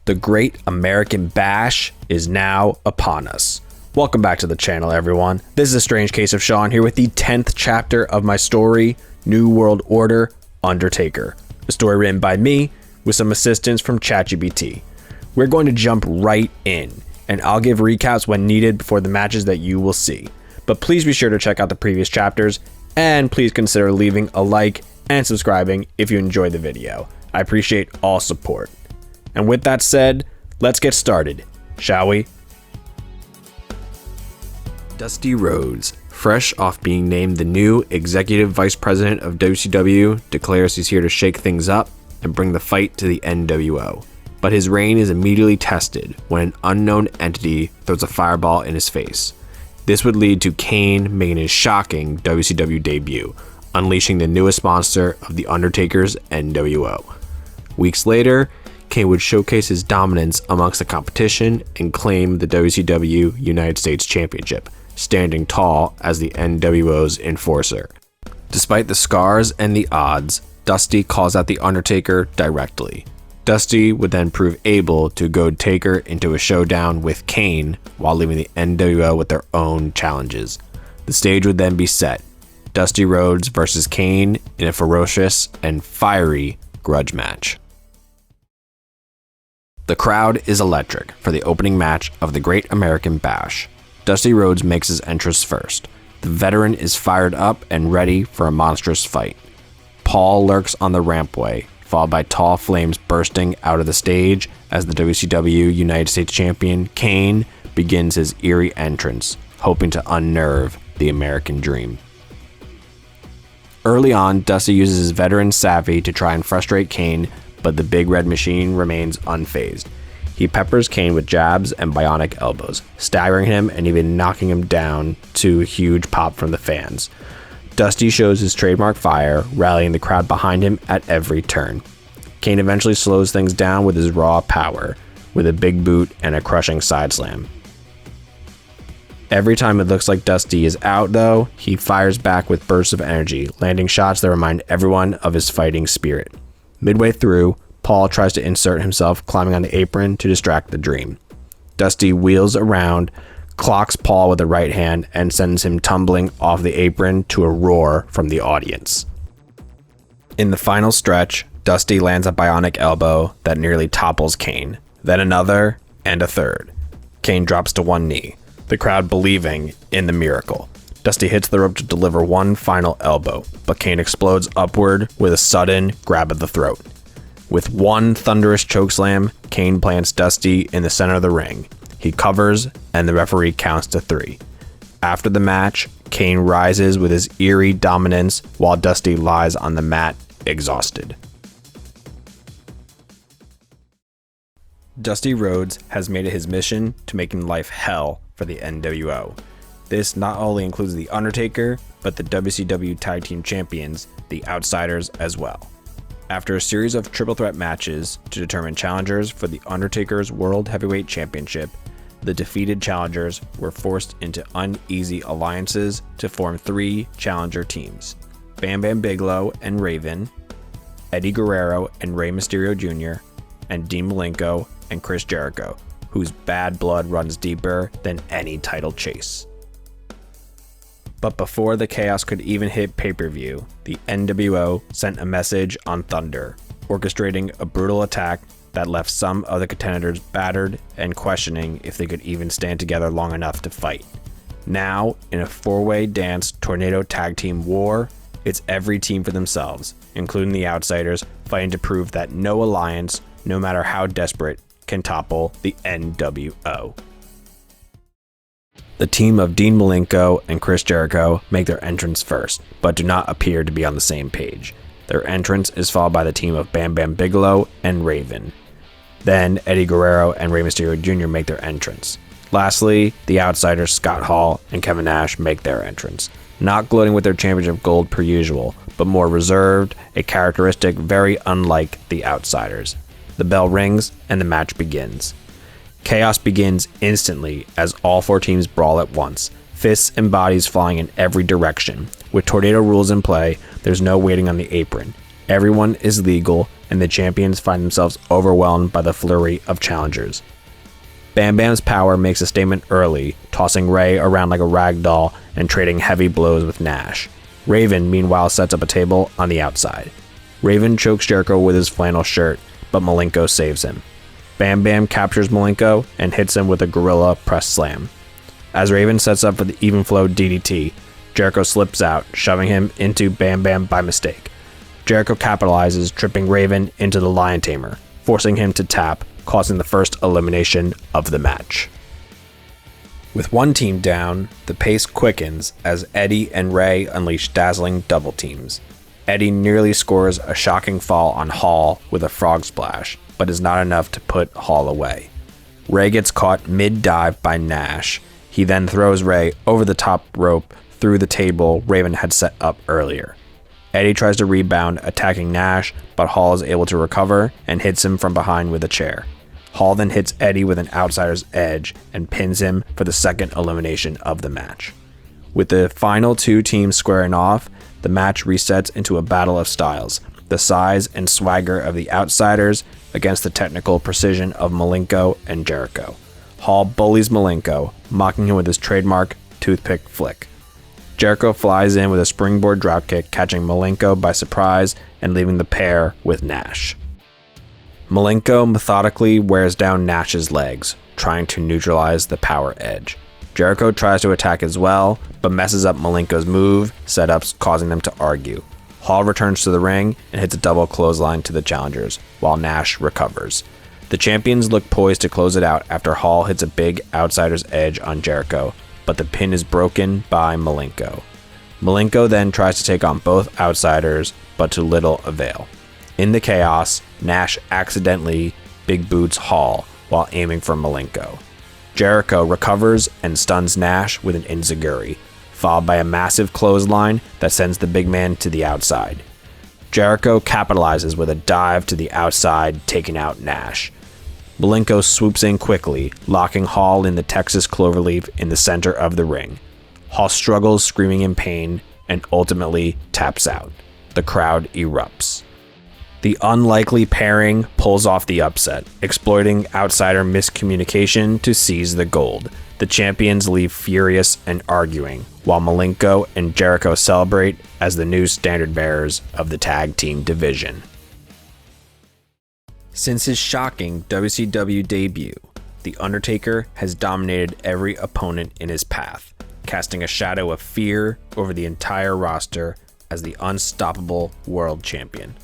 The Great American Bash is now upon us. Welcome back to the channel, everyone. This is A Strange Case of Sean here with the 10th chapter of my story, New World Order, Undertaker. A story written by me with some assistance from ChatGPT. We're going to jump right in, and I'll give recaps when needed before the matches that you will see. But please be sure to check out the previous chapters, and please consider leaving a like and subscribing if you enjoyed the video. I appreciate all support. And with that said, let's get started, shall we? Dusty Rhodes, fresh off being named the new Executive Vice President of WCW, declares he's here to shake things up and bring the fight to the nWo. But his reign is immediately tested when an unknown entity throws a fireball in his face. This would lead to Kane making his shocking WCW debut, unleashing the newest monster of the Undertaker's nWo. Weeks later, Kane would showcase his dominance amongst the competition and claim the WCW United States Championship, standing tall as the nWo's enforcer. Despite the scars and the odds, Dusty calls out the Undertaker directly. Dusty would then prove able to goad Taker into a showdown with Kane while leaving the nWo with their own challenges. The stage would then be set, Dusty Rhodes versus Kane in a ferocious and fiery grudge match. The crowd is electric for the opening match of the Great American Bash. Dusty Rhodes makes his entrance first. The veteran is fired up and ready for a monstrous fight. Paul lurks on the rampway, followed by tall flames bursting out of the stage as the WCW United States Champion, Kane, begins his eerie entrance, hoping to unnerve the American dream. Early on, Dusty uses his veteran savvy to try and frustrate Kane, but the big red machine remains unfazed. He peppers Kane with jabs and bionic elbows, staggering him and even knocking him down to a huge pop from the fans. Dusty shows his trademark fire, rallying the crowd behind him at every turn. Kane eventually slows things down with his raw power, with a big boot and a crushing side slam. Every time it looks like Dusty is out, though, he fires back with bursts of energy, landing shots that remind everyone of his fighting spirit. Midway through, Paul tries to insert himself climbing on the apron to distract the dream. Dusty wheels around, clocks Paul with the right hand, and sends him tumbling off the apron to a roar from the audience. In the final stretch, Dusty lands a bionic elbow that nearly topples Kane, then another, and a third. Kane drops to one knee, the crowd believing in the miracle. Dusty hits the rope to deliver one final elbow, but Kane explodes upward with a sudden grab of the throat. With one thunderous chokeslam, Kane plants Dusty in the center of the ring. He covers, and the referee counts to 3. After the match, Kane rises with his eerie dominance while Dusty lies on the mat, exhausted. Dusty Rhodes has made it his mission to making life hell for the nWo. This not only includes the Undertaker, but the WCW Tag Team Champions, the Outsiders, as well. After a series of triple threat matches to determine challengers for the Undertaker's World Heavyweight Championship, the defeated challengers were forced into uneasy alliances to form 3 challenger teams: Bam Bam Bigelow and Raven, Eddie Guerrero and Rey Mysterio Jr., and Dean Malenko and Chris Jericho, whose bad blood runs deeper than any title chase. But before the chaos could even hit pay-per-view, the nWo sent a message on Thunder, orchestrating a brutal attack that left some of the contenders battered and questioning if they could even stand together long enough to fight. Now, in a 4-way dance tornado tag team war, it's every team for themselves, including the Outsiders, fighting to prove that no alliance, no matter how desperate, can topple the nWo. The team of Dean Malenko and Chris Jericho make their entrance first, but do not appear to be on the same page. Their entrance is followed by the team of Bam Bam Bigelow and Raven. Then Eddie Guerrero and Rey Mysterio Jr. make their entrance. Lastly, the Outsiders Scott Hall and Kevin Nash make their entrance. Not gloating with their championship gold per usual, but more reserved, a characteristic very unlike the Outsiders. The bell rings and the match begins. Chaos begins instantly as all 4 teams brawl at once, fists and bodies flying in every direction. With tornado rules in play, there's no waiting on the apron. Everyone is legal, and the champions find themselves overwhelmed by the flurry of challengers. Bam Bam's power makes a statement early, tossing Ray around like a rag doll and trading heavy blows with Nash. Raven, meanwhile, sets up a table on the outside. Raven chokes Jericho with his flannel shirt, but Malenko saves him. Bam Bam captures Malenko and hits him with a gorilla press slam. As Raven sets up for the even flow DDT, Jericho slips out, shoving him into Bam Bam by mistake. Jericho capitalizes, tripping Raven into the Lion Tamer, forcing him to tap, causing the first elimination of the match. With one team down, the pace quickens as Eddie and Ray unleash dazzling double teams. Eddie nearly scores a shocking fall on Hall with a frog splash, but is not enough to put Hall away. Ray gets caught mid-dive by Nash. He then throws Ray over the top rope through the table Raven had set up earlier. Eddie tries to rebound, attacking Nash, but Hall is able to recover and hits him from behind with a chair. Hall then hits Eddie with an outsider's edge and pins him for the second elimination of the match. With the final two teams squaring off, the match resets into a battle of styles, the size and swagger of the outsiders against the technical precision of Malenko and Jericho. Hall bullies Malenko, mocking him with his trademark toothpick flick. Jericho flies in with a springboard dropkick, catching Malenko by surprise and leaving the pair with Nash. Malenko methodically wears down Nash's legs, trying to neutralize the power edge. Jericho tries to attack as well, but messes up Malenko's move setups, causing them to argue. Hall returns to the ring and hits a double clothesline to the challengers, while Nash recovers. The champions look poised to close it out after Hall hits a big outsider's edge on Jericho, but the pin is broken by Malenko. Malenko then tries to take on both outsiders, but to little avail. In the chaos, Nash accidentally big boots Hall while aiming for Malenko. Jericho recovers and stuns Nash with an enziguri, followed by a massive clothesline that sends the big man to the outside. Jericho capitalizes with a dive to the outside, taking out Nash. Malenko swoops in quickly, locking Hall in the Texas Cloverleaf in the center of the ring. Hall struggles, screaming in pain, and ultimately taps out. The crowd erupts. The unlikely pairing pulls off the upset, exploiting outsider miscommunication to seize the gold. The champions leave furious and arguing, while Malenko and Jericho celebrate as the new standard bearers of the tag team division. Since his shocking WCW debut, The Undertaker has dominated every opponent in his path, casting a shadow of fear over the entire roster as the unstoppable world champion.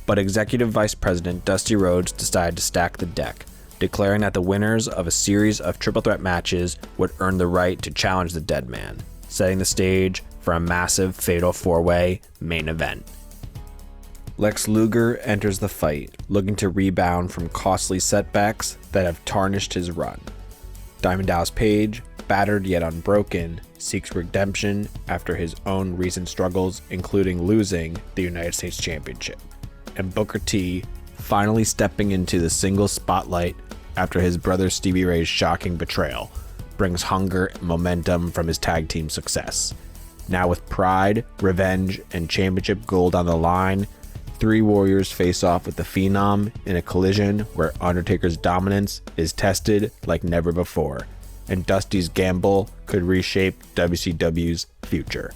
But Executive Vice President Dusty Rhodes decided to stack the deck, declaring that the winners of a series of triple threat matches would earn the right to challenge the dead man, setting the stage for a massive fatal four-way main event. Lex Luger enters the fight, looking to rebound from costly setbacks that have tarnished his run. Diamond Dallas Page, battered yet unbroken, seeks redemption after his own recent struggles, including losing the United States Championship. And Booker T, finally stepping into the single spotlight after his brother Stevie Ray's shocking betrayal, brings hunger and momentum from his tag team success. Now with pride, revenge, and championship gold on the line, three warriors face off with the Phenom in a collision where Undertaker's dominance is tested like never before, and Dusty's gamble could reshape WCW's future.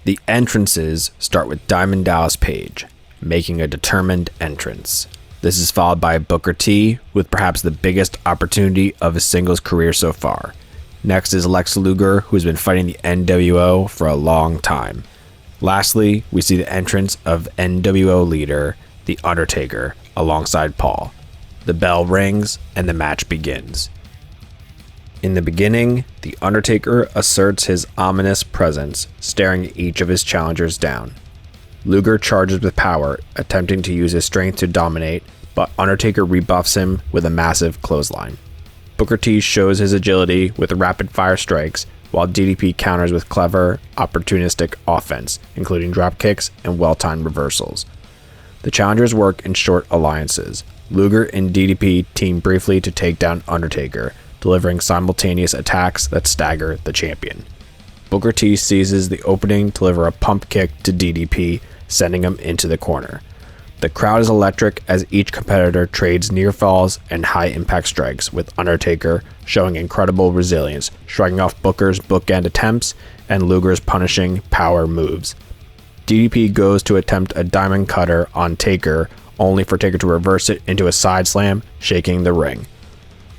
The entrances start with Diamond Dallas Page, making a determined entrance. This is followed by Booker T with perhaps the biggest opportunity of his singles career so far. Next is Lex Luger, who's been fighting the nWo for a long time. Lastly, we see the entrance of nWo leader, The Undertaker, alongside Paul. The bell rings and the match begins. In the beginning, The Undertaker asserts his ominous presence, staring each of his challengers down. Luger charges with power, attempting to use his strength to dominate, but Undertaker rebuffs him with a massive clothesline. Booker T shows his agility with rapid-fire strikes, while DDP counters with clever, opportunistic offense, including drop kicks and well-timed reversals. The challengers work in short alliances. Luger and DDP team briefly to take down Undertaker, delivering simultaneous attacks that stagger the champion. Booker T seizes the opening to deliver a pump kick to DDP, sending him into the corner. The crowd is electric as each competitor trades near falls and high impact strikes, with Undertaker showing incredible resilience, shrugging off Booker's bookend attempts and Luger's punishing power moves. DDP goes to attempt a diamond cutter on Taker, only for Taker to reverse it into a side slam, shaking the ring.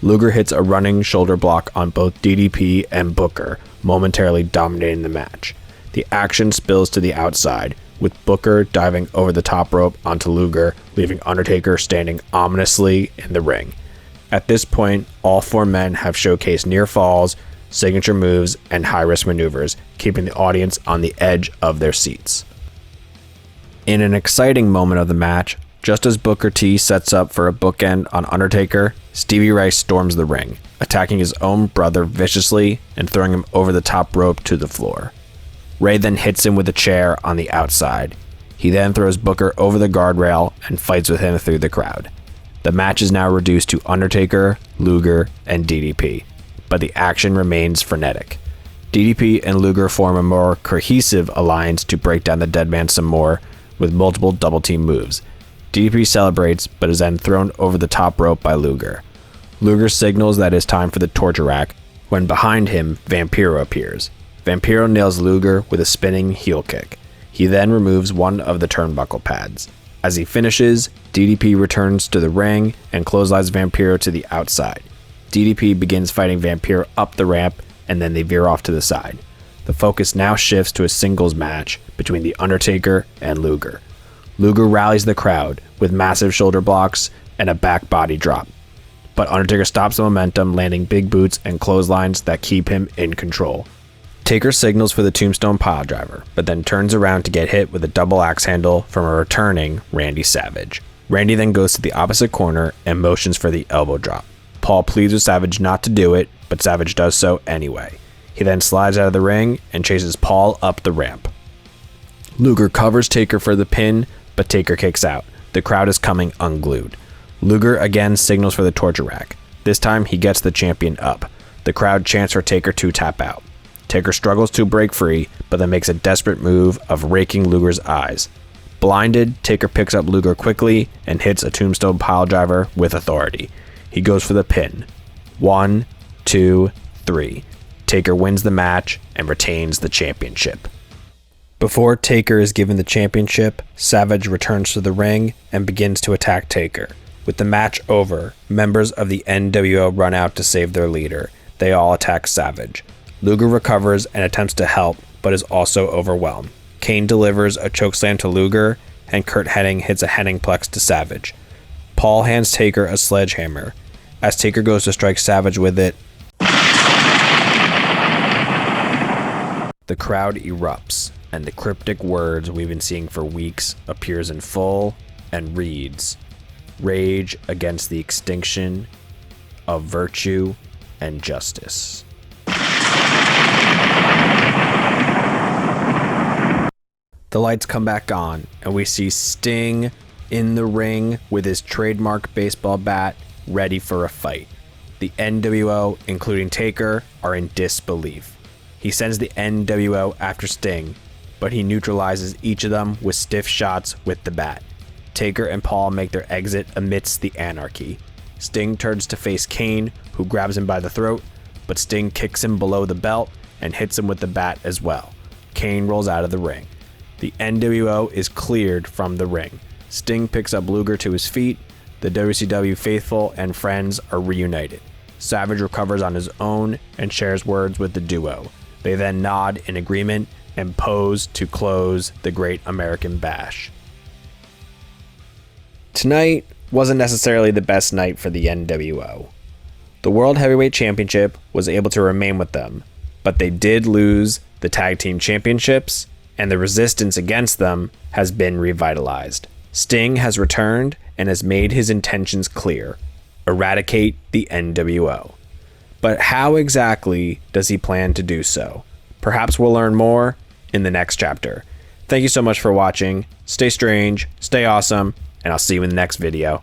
Luger hits a running shoulder block on both DDP and Booker, momentarily dominating the match. The action spills to the outside, with Booker diving over the top rope onto Luger, leaving Undertaker standing ominously in the ring. At this point, all four men have showcased near falls, signature moves, and high-risk maneuvers, keeping the audience on the edge of their seats. In an exciting moment of the match, just as Booker T sets up for a bookend on Undertaker, Stevie Ray storms the ring, attacking his own brother viciously and throwing him over the top rope to the floor. Ray then hits him with a chair on the outside. He then throws Booker over the guardrail and fights with him through the crowd. The match is now reduced to Undertaker, Luger, and DDP, but the action remains frenetic. DDP and Luger form a more cohesive alliance to break down the dead man some more, with multiple double team moves. DDP celebrates, but is then thrown over the top rope by Luger. Luger signals that it's time for the torture rack, when behind him, Vampiro appears. Vampiro nails Luger with a spinning heel kick. He then removes one of the turnbuckle pads. As he finishes, DDP returns to the ring and clotheslines Vampiro to the outside. DDP begins fighting Vampiro up the ramp, and then they veer off to the side. The focus now shifts to a singles match between The Undertaker and Luger. Luger rallies the crowd with massive shoulder blocks and a back body drop, but Undertaker stops the momentum, landing big boots and clotheslines that keep him in control. Taker signals for the Tombstone Piledriver, but then turns around to get hit with a double axe handle from a returning Randy Savage. Randy then goes to the opposite corner and motions for the elbow drop. Paul pleads with Savage not to do it, but Savage does so anyway. He then slides out of the ring and chases Paul up the ramp. Luger covers Taker for the pin, but Taker kicks out. The crowd is coming unglued. Luger again signals for the torture rack. This time he gets the champion up. The crowd chants for Taker to tap out. Taker struggles to break free, but then makes a desperate move of raking Luger's eyes. Blinded, Taker picks up Luger quickly and hits a Tombstone Piledriver with authority. He goes for the pin. 1, 2, 3. Taker wins the match and retains the championship. Before Taker is given the championship, Savage returns to the ring and begins to attack Taker. With the match over, members of the nWo run out to save their leader. They all attack Savage. Luger recovers and attempts to help, but is also overwhelmed. Kane delivers a chokeslam to Luger, and Kurt Hennig hits a Henningplex to Savage. Paul hands Taker a sledgehammer. As Taker goes to strike Savage with it, the crowd erupts, and the cryptic words we've been seeing for weeks appears in full and reads, "Rage against the extinction of virtue and justice." The lights come back on, and we see Sting in the ring with his trademark baseball bat, ready for a fight. The nWo, including Taker, are in disbelief. He sends the nWo after Sting, but he neutralizes each of them with stiff shots with the bat. Taker and Paul make their exit amidst the anarchy. Sting turns to face Kane, who grabs him by the throat, but Sting kicks him below the belt and hits him with the bat as well. Kane rolls out of the ring. The nWo is cleared from the ring. Sting picks up Luger to his feet. The WCW faithful and friends are reunited. Savage recovers on his own and shares words with the duo. They then nod in agreement and pose to close the Great American Bash. Tonight wasn't necessarily the best night for the nWo. The World Heavyweight Championship was able to remain with them, but they did lose the Tag Team Championships, and the resistance against them has been revitalized. Sting has returned and has made his intentions clear: eradicate the nWo. But how exactly does he plan to do so? Perhaps we'll learn more in the next chapter. Thank you so much for watching. Stay strange, stay awesome, and I'll see you in the next video.